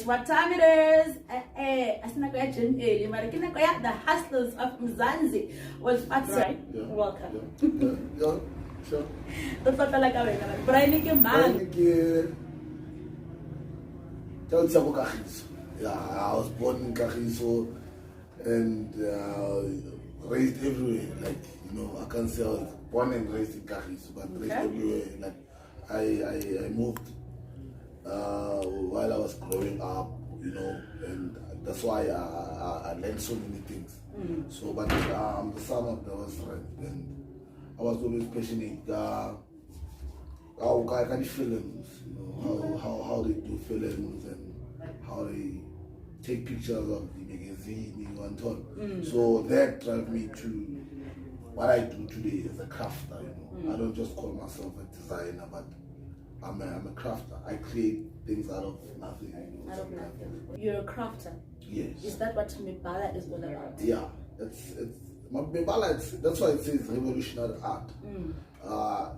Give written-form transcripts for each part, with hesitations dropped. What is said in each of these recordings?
what time it is. The hustlers of Mzanzi was fat, right? Yeah. Welcome. Yeah, sure. Yeah, I was born in Kagiso and raised everywhere. Like, you know, I can't say I was born and raised in Kagiso, but raised everywhere. Like, I moved while I was growing up, you know, and that's why I learned so many things. So, but I'm the son of the restaurant, and I was always passionate. How can films, you know, how they do films and how they take pictures of the magazine, and so on. So that drives me to what I do today as a crafter. You know, I don't just call myself a designer, but I'm a crafter. I create things out of nothing. You know, Out of nothing. You're a crafter. Yes. Is that what Mebala is all about? Yeah, it's Mebala. That's why it says revolutionary art.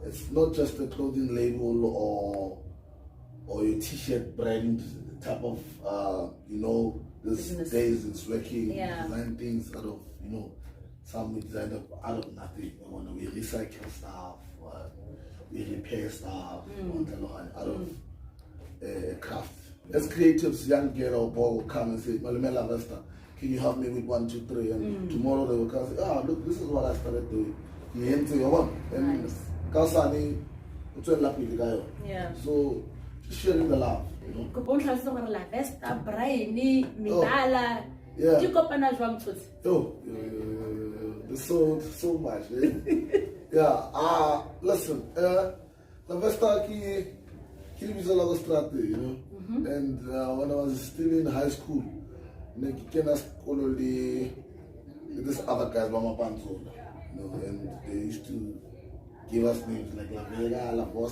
It's not just a clothing label or your T-shirt brand type of you know, these days it's working. Design things out of, you know, some we design out of nothing. We recycle stuff, we repair stuff out of craft. As creatives, young girl or boy will come and say, Lavesta, can you help me with 1, 2, 3? And tomorrow they will come and say, look, this is what I started doing. And so just sharing the love, you know. Lavesta, Brainy, Mebala. There's so much. Yeah. Listen, Lavesta you know. And when I was still in high school, this other guys, Mama Panzo, you know, and they used to give us names like Lavesta,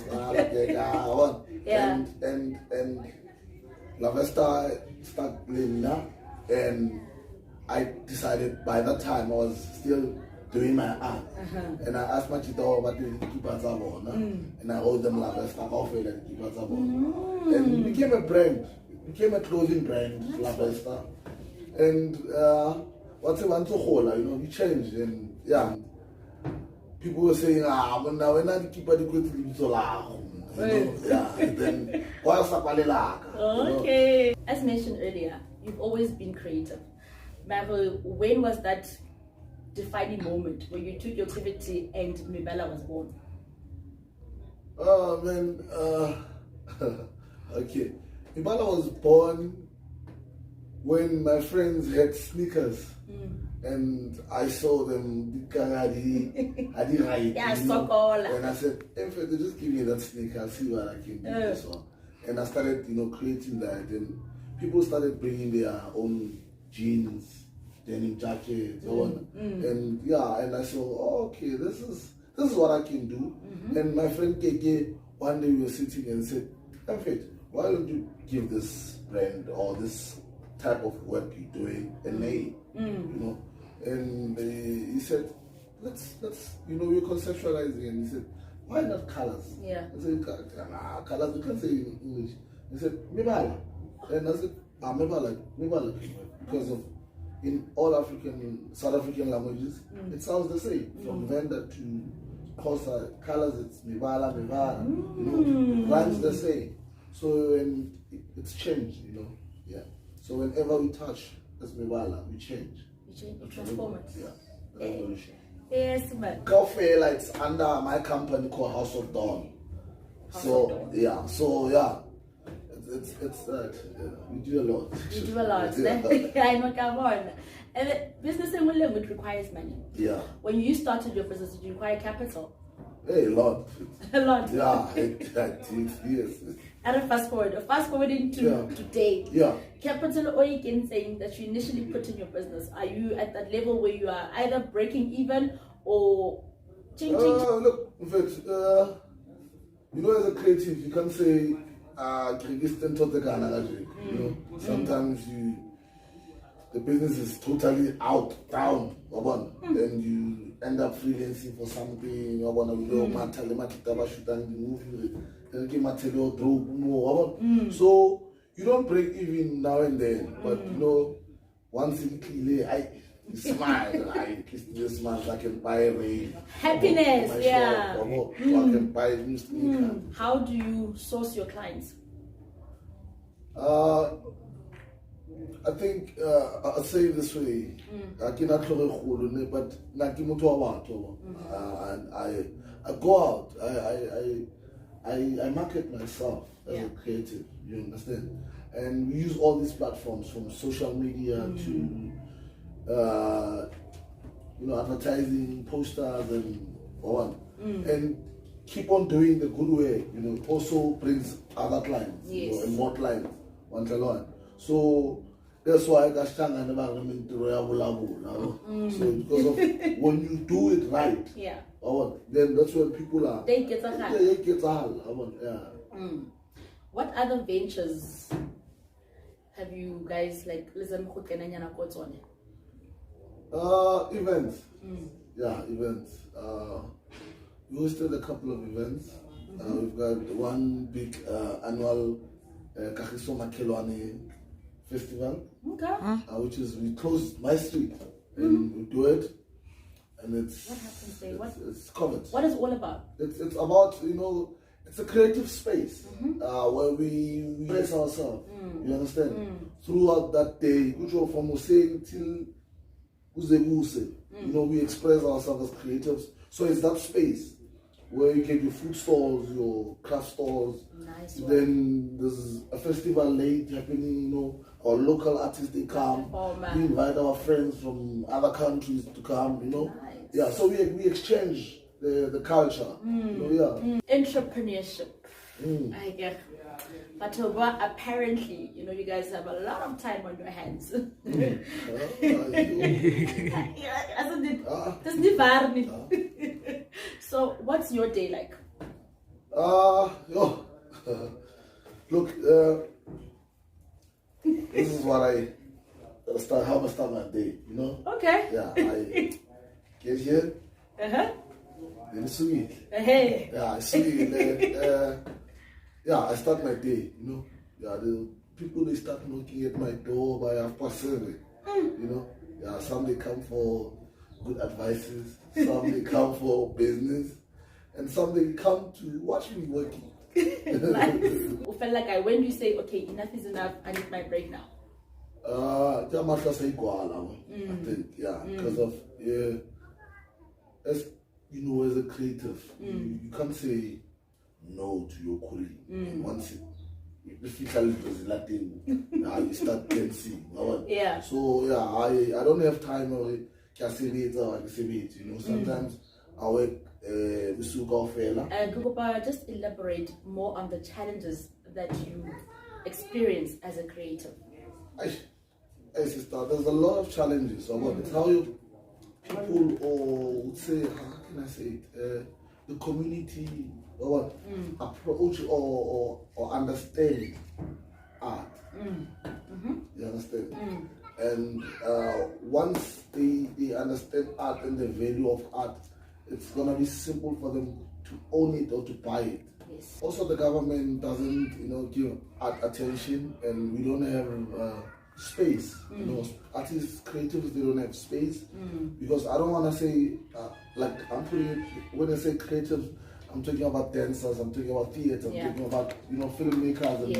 Lavesta, and Lavesta started playing now, and I decided by that time I was still doing my art, and I asked my chita about the Kipazabo, and I owed them Lavesta off it and Kipazabo, and it became a brand, it became a clothing brand, Lavesta, and what's it want to hold, you know, we changed, and yeah, people were saying, when I keep the good so loud, yeah, and then what's up, okay. As mentioned earlier, you've always been creative. Mabel, when was that defining moment where you took your activity and Mebala was born? Oh man, okay. Mebala was born when my friends had sneakers and I saw them right. Yeah, Sokola. And I said, if they just give me that sneaker, I'll see what I can do this one. And I started, you know, creating that, and people started bringing their own jeans, denim jackets, and yeah, and I saw, okay, this is what I can do. And my friend Keke, one day we were sitting and said, Emfit, why don't you give this brand or this type of work you're doing a name, you know? And he said, let's you know, we're conceptualizing, and he said, why not colors? Yeah. I said, colors, we can't say in English. He said, Mebala. And I said, Mebala, because of in all South African languages, it sounds the same. From Venda to Xhosa, colors, it's Mebala, you know, rhymes the same. So, and it's changed, you know, yeah. So whenever we touch this Mebala, we change. We transform it. Yeah, revolution. Yes, man. Coffee, like, it's under my company called House of Dawn. It's that. We do a lot. You do a lot. Yeah. I know, come on. And business it requires money. Yeah. When you started your business, did you require capital? Hey, a lot. A lot. Yeah, yes. And fast forwarding to today. Yeah. Capital or you can say that you initially put in your business. Are you at that level where you are either breaking even or changing? Look, in fact, you know, as a creative, you can't say you know, sometimes the business is totally down, then you end up freelancing for something, so you don't break even now and then, but you know, once in clearly, I smile. At least this month I can buy a ring. Happiness, yeah. Or I can buy a new sneaker. How do you source your clients? I think I'll say it this way. I cannot but and I go out. I market myself as a creative. You understand? And we use all these platforms from social media to you know, advertising, posters, and all and keep on doing the good way. You know, also brings other clients, you know, and more clients. So that's why I got strong and so because of when you do it right, then that's when people are. They get a hand. They get a hand. What other ventures have you guys like? Events. Yeah, events. We hosted a couple of events. We've got one big annual Kagiso festival, which is we close my street and we do it, and it's what happens there? It's covered. What is it all about? It's about, you know, it's a creative space where we express ourselves. You understand? Throughout that day, which was from Hussein till Uzebuse, you know, we express ourselves as creatives. So it's that space where you get your food stalls, your craft stores. Nice. Then there's a festival late happening, you know, our local artists, they come. We invite our friends from other countries to come, you know. Nice. Yeah, so we exchange the culture. You know, Entrepreneurship. I get. But apparently, you know, you guys have a lot of time on your hands. So, what's your day like? Look, this is what how I start my day, you know? Okay. Yeah, I get here. Then swing it. Hey. Yeah, I swing it. Yeah, I start my day, you know. Yeah, the people, they start knocking at my door by 7:30, you know. Yeah, some they come for good advices, some they come for business, and some they come to watch me working. Nice. I felt like when you say, okay, enough is enough, I need my break now. I think, yeah, because of, as you know, as a creative, you can't say no to your colleague. And once if you tell it was Latin, you start dancing. Yeah. So yeah, I don't have time or can say it or I can say it. You know, sometimes I work just elaborate more on the challenges that you experience as a creative. Sister, there's a lot of challenges about it's how you people or would say, how can I say it? The community approach or understand art. You understand? And once they understand art and the value of art, it's gonna be simple for them to own it or to buy it. Yes. Also, the government doesn't, you know, give art attention, and we don't have space. You know, artists, creatives, they don't have space because I don't want to say like I'm putting it when I say creatives, I'm talking about dancers, I'm talking about theater, I'm talking about, you know, filmmakers and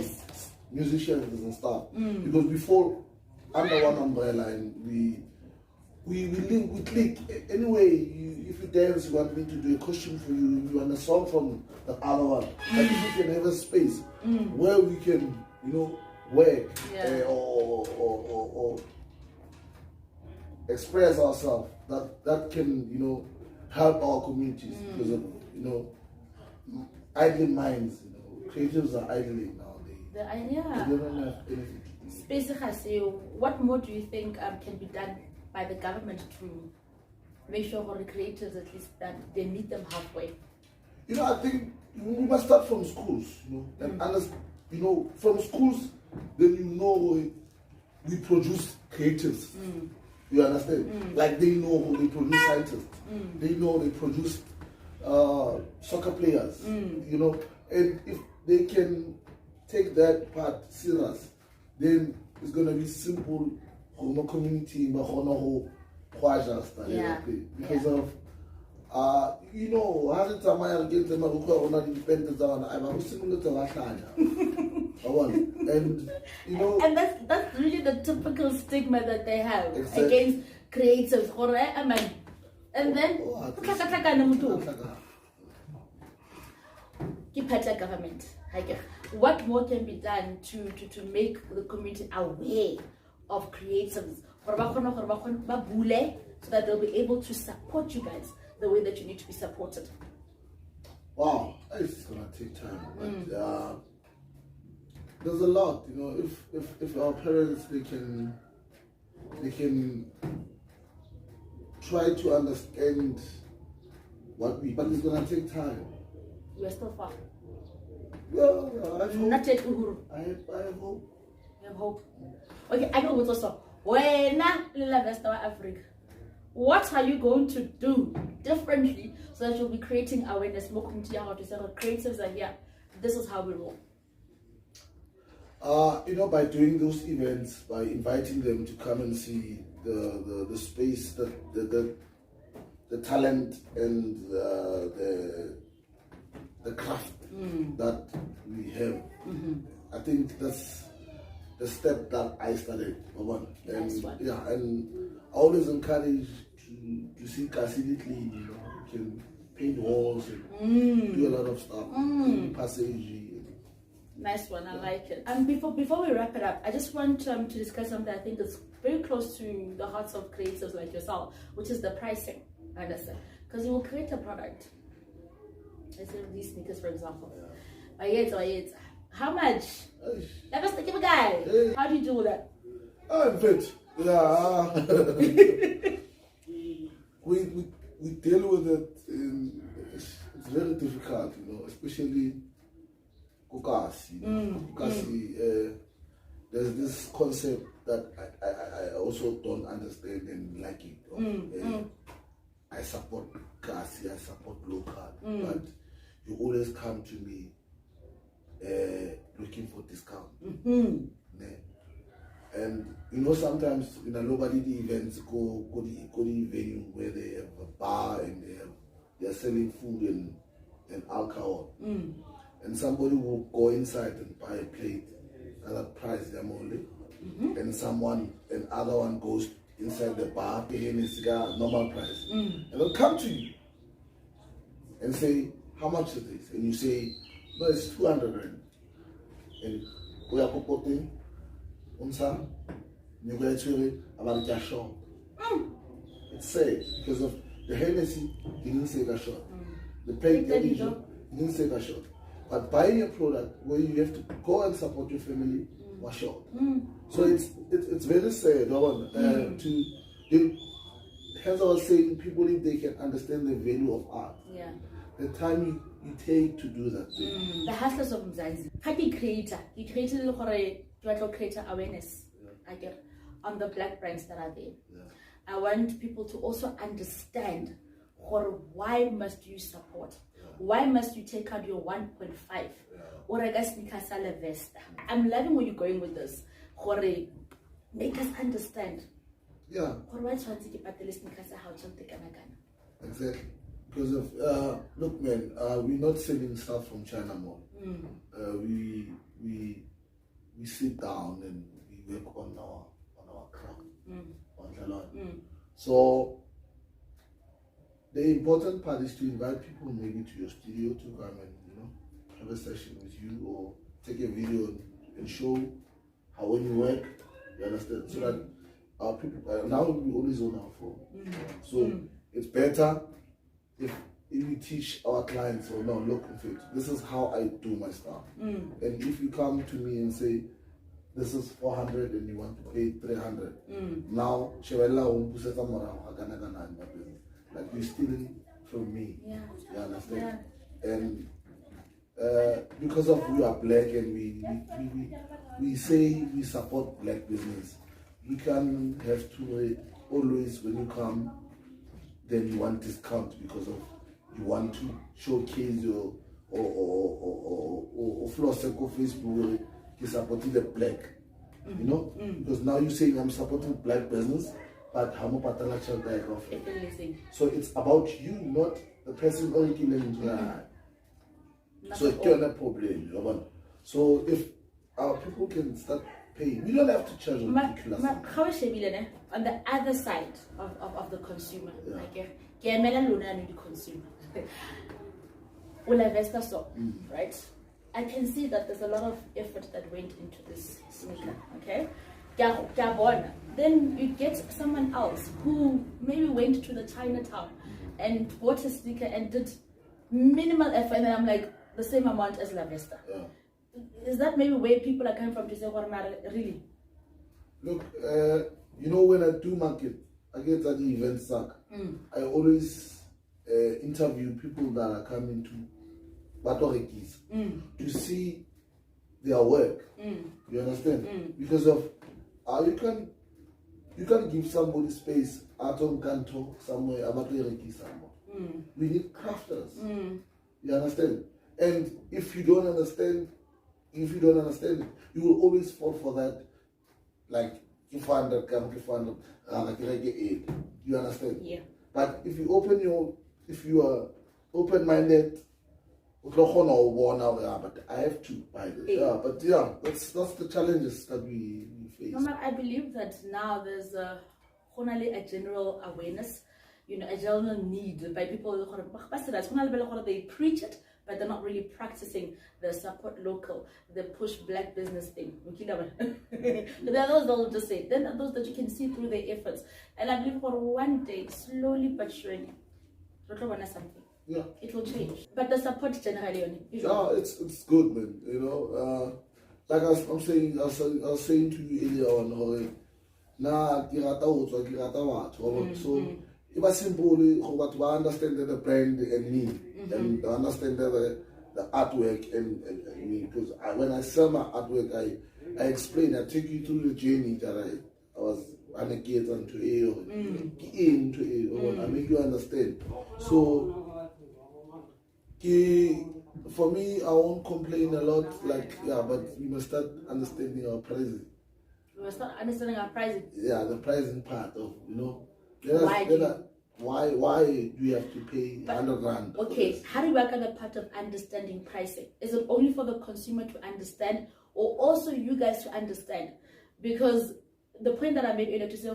musicians and stuff. Because before, under one umbrella, and we click. Anyway, if you dance, you want me to do a costume for you, you want a song from the other one. But if we can have a space where we can, you know, work or express ourselves, that can, you know, help our communities because of, you know, idling minds. You know, creatives are idling nowadays. The idea. They don't have anything. Space, what more do you think can be done by the government to make sure for the creators at least that they meet them halfway? You know, I think we must start from schools, you know, and understand, you know, from schools, then you know we produce creatives. You understand? Like they know they produce scientists. They know they produce soccer players. You know, and if they can take that part serious, then it's gonna be simple for the community, because of you know, how did somebody get them independence on I'm similar to and you know, and that's really the typical stigma that they have against creatives. And then government. What more can be done to make the community aware of creatives so that they'll be able to support you guys the way that you need to be supported? Wow, it's gonna take time, but there's a lot, you know. If our parents they can try to understand what we, but it's gonna take time. We're still far. Well, I have Not yet, Uhuru. I have hope. You have hope. Okay, I know what's also. When Lavesta Africa, what are you going to do differently so that you'll be creating awareness, more community how to say creatives are here. This is how we roll. You know, by doing those events, by inviting them to come and see the space, the talent and the craft that we have. I think that's the step that I started. And I always encourage to see Kasili clean, you know, you can paint walls and do a lot of stuff. Passage. Nice one, I like it. And before we wrap it up, I just want to discuss something I think is very close to the hearts of creators like yourself, which is the pricing. I understand. Because you will create a product. Let's say these sneakers, for example. How much? Let's take a guy. How do you do that? In fact, we deal with it. It's very difficult, you know, especially Kukasi. There's this concept that I also don't understand and like it. I support Kasi, I support local, but you always come to me looking for discount. And you know, sometimes in a nobody events go the venue where they have a bar and they are selling food and alcohol. And somebody will go inside and buy a plate at that price them only. And other one goes inside the bar, paying his cigar normal price. And they'll come to you and say, how much is this? And you say, no, it's 200 rand. And we are popping unsa you go to about the shop. It's safe because of the Hennessy, he didn't say that shot. The paint he didn't say that shot. But buying a product where you have to go and support your family was short. So it's very sad as I was saying, people, if they can understand the value of art, the time you take to do that. The hustlers of Mzanzi. Happy creator. You created a creator awareness on the black brands that are there. I want people to also understand why must you support? Why must you take out your 1.5? Or I guess Lavesta. I'm loving where you're going with this. Make us understand. Exactly. Because of look, man, we're not selling stuff from China more. We sit down and we work on our craft. So the important part is to invite people maybe to your studio to come and have a session with you or take a video and show how when you work, you understand, so that our people now we always on our phone. So it's better if we teach our clients, or no, look, in fact, this is how I do my stuff. And if you come to me and say, this is 400 and you want to pay 300, now, like you're stealing from me. You understand? And because of we are black and we say we support black business, we can have to always, when you come, then you want discount because of you want to showcase your or floss on Facebook, is supporting the black. You know? Because now you're saying I'm supporting black business, but I'm a paternal guy. So it's about you, not the person already into that. So it's not a problem. So if our people can start paying, we don't have to charge ridiculous. On the other side of the consumer, the consumer. Lavesta soap, right? I can see that there's a lot of effort that went into this sneaker, okay? Then you get someone else who maybe went to the Chinatown and bought a sneaker and did minimal effort, and then I'm like, the same amount as Lavesta. Is that maybe where people are coming from to say, really? Look, you know, when I do market, I get at the event sack. I always interview people that are coming to Batorekis to see their work. You understand? Because of you can give somebody space out on Kanto somewhere, Abatorekis somewhere. We need crafters. You understand? And if you don't understand it, you will always fall for that, like if 100 come, if 100, like 8. You understand? Yeah. But if you are open-minded, but I have to buy this. Yeah, but yeah, that's the challenges that we face. I believe that now there's a general awareness, a general need by people. They preach it, but they're not really practicing the support local, the push black business thing. There are those that will just say, then are those that you can see through their efforts. And I believe for one day, slowly but surely, something. Yeah, it will change. But the support generally, yeah, it's good, man. Like I was saying to you earlier on, so it was simple to understand the brand and me, and understand the artwork and me. Because when I sell my artwork, I explain, I take you through the journey that I was on a gate into I make you understand. So for me, I won't complain a lot, but we must start understanding our pricing. We must start understanding our pricing. Yeah, the pricing part of, why do you have to pay 100 rand? Okay, how do you work on the part of understanding pricing? Is it only for the consumer to understand, or also you guys to understand? Because the point that I made earlier to say,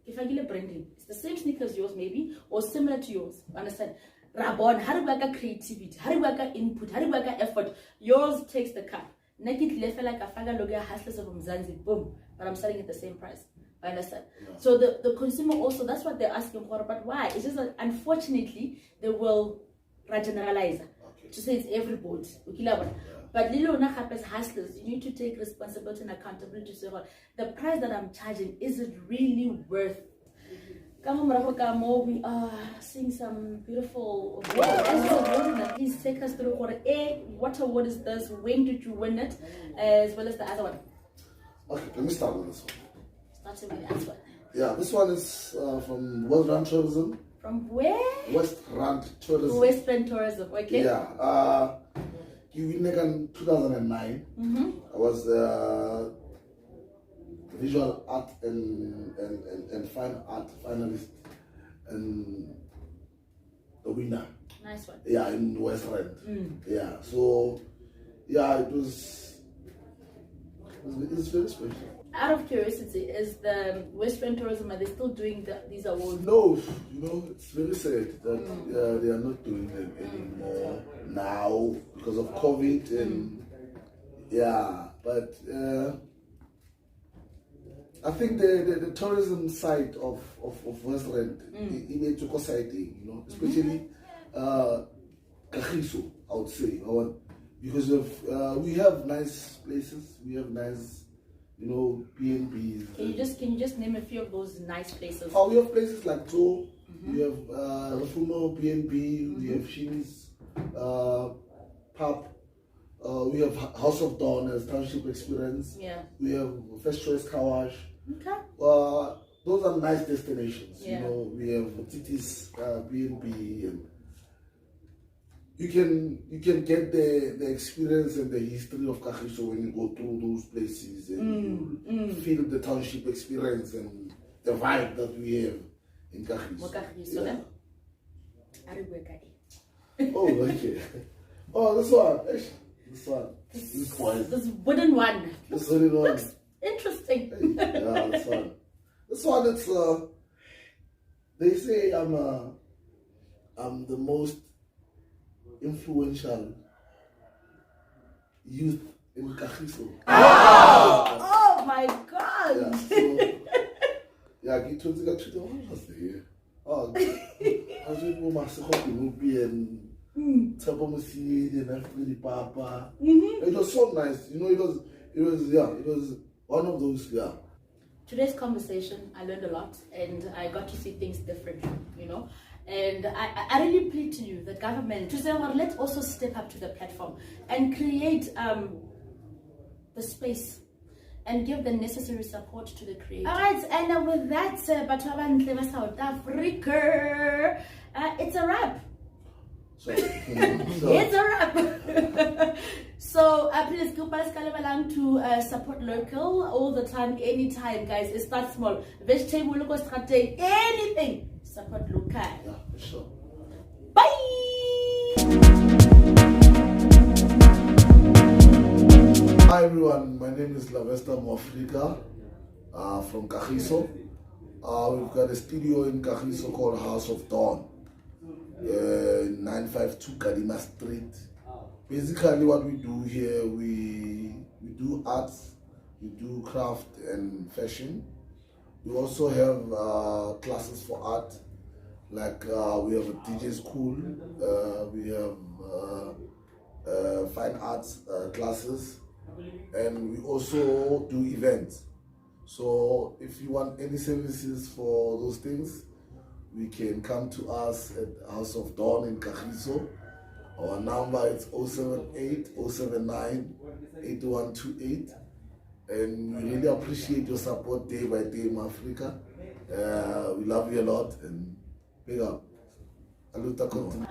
if I get a branding, it's the same sneaker as yours maybe, or similar to yours, understand? Rabon, how do you work on creativity? How do you work on input? How do you work on effort? Yours takes the cut. Naked left like a faga logo hustlers of Mzanzi, boom, but I'm selling at the same price. I understand. Yeah. So the consumer also, that's what they're asking for, but why? It's just that unfortunately they will generalize to say it's everybody. But Lilo happens hustlers, you need to take responsibility and accountability to say, the price that I'm charging, is it really worth it? We are seeing some beautiful awards. Please take us through what award is this, when did you win it, as well as the other one. Okay, let me start with this one. Starting with the other one. Yeah, this one is from West Rand Tourism. From where? West Rand Tourism. West Rand Tourism, okay. Yeah. In 2009, I was visual art and fine art finalist and the winner. Nice one. Yeah, in West Rand. Yeah, so yeah, it's very special. Out of curiosity, is the West Rand Tourism, are they still doing these awards? No, it's very sad that they are not doing them anymore now because of COVID and but I think the tourism side of West Rand, in a Choko side, especially Kagiso, I would say, because of we have nice places, we have nice, B&Bs. Can you just name a few of those nice places? Oh, we have places like Zoo, we have Rafumo B&B, we have Shini's Pub. We have House of Dawn as Township Experience. Yeah. We have First Choice Car Wash. Okay. Those are nice destinations. Yeah. We have Titi's B&B, and you can get the experience and the history of Kagiso when you go through those places and you feel the township experience and the vibe that we have in Kagiso. Yeah. Oh, okay. Oh, this one. This wooden one. This wooden one. Looks interesting. Yeah, this one. This one, it's they say I'm the most influential youth in Kagiso. Oh my God! Yeah, so, yeah, get to the actually what was there? Oh, I was with my second movie and Tabamusi and everybody Papa. It was so nice, you know. It was one of those, yeah. Today's conversation, I learned a lot and I got to see things differently, you know. And I really plead to you, the government, to say, well, let's also step up to the platform and create the space and give the necessary support to the creator. All right, and with that, South Africa, it's a wrap. It's a wrap. So please go to support local all the time, anytime, guys. It's that small. Vegetable, local strategy, anything. Support local. Yeah, for sure. Bye. Hi everyone, my name is Lavesta Afrika from Kagiso. We've got a studio in Kagiso called House of Dawn, 952 Kadima Street. Basically what we do here, we do arts, we do craft and fashion. We also have classes for art, like we have a DJ school, we have fine arts classes, and we also do events. So if you want any services for those things, we can come to us at House of Dawn in Kagiso. Our number is 078-079-8128. And we really appreciate your support day by day in Africa. We love you a lot and big up. Aluta continue.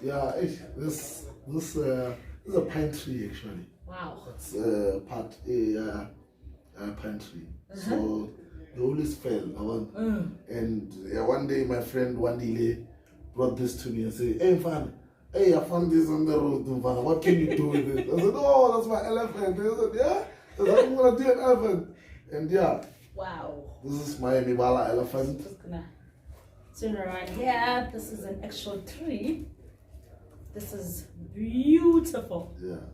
Yeah, this is a pine tree actually. Wow. It's part A pine tree. So they always fell. And one day my friend Wandile brought this to me and said, "Hey fan, hey, I found this on the road, Mvana. What can you do with it?" I said, "Oh, that's my elephant." He said, "Yeah? I said, I'm gonna do an elephant." And yeah. Wow. This is my Mebala elephant. Just gonna turn around here. This is an actual tree. This is beautiful. Yeah.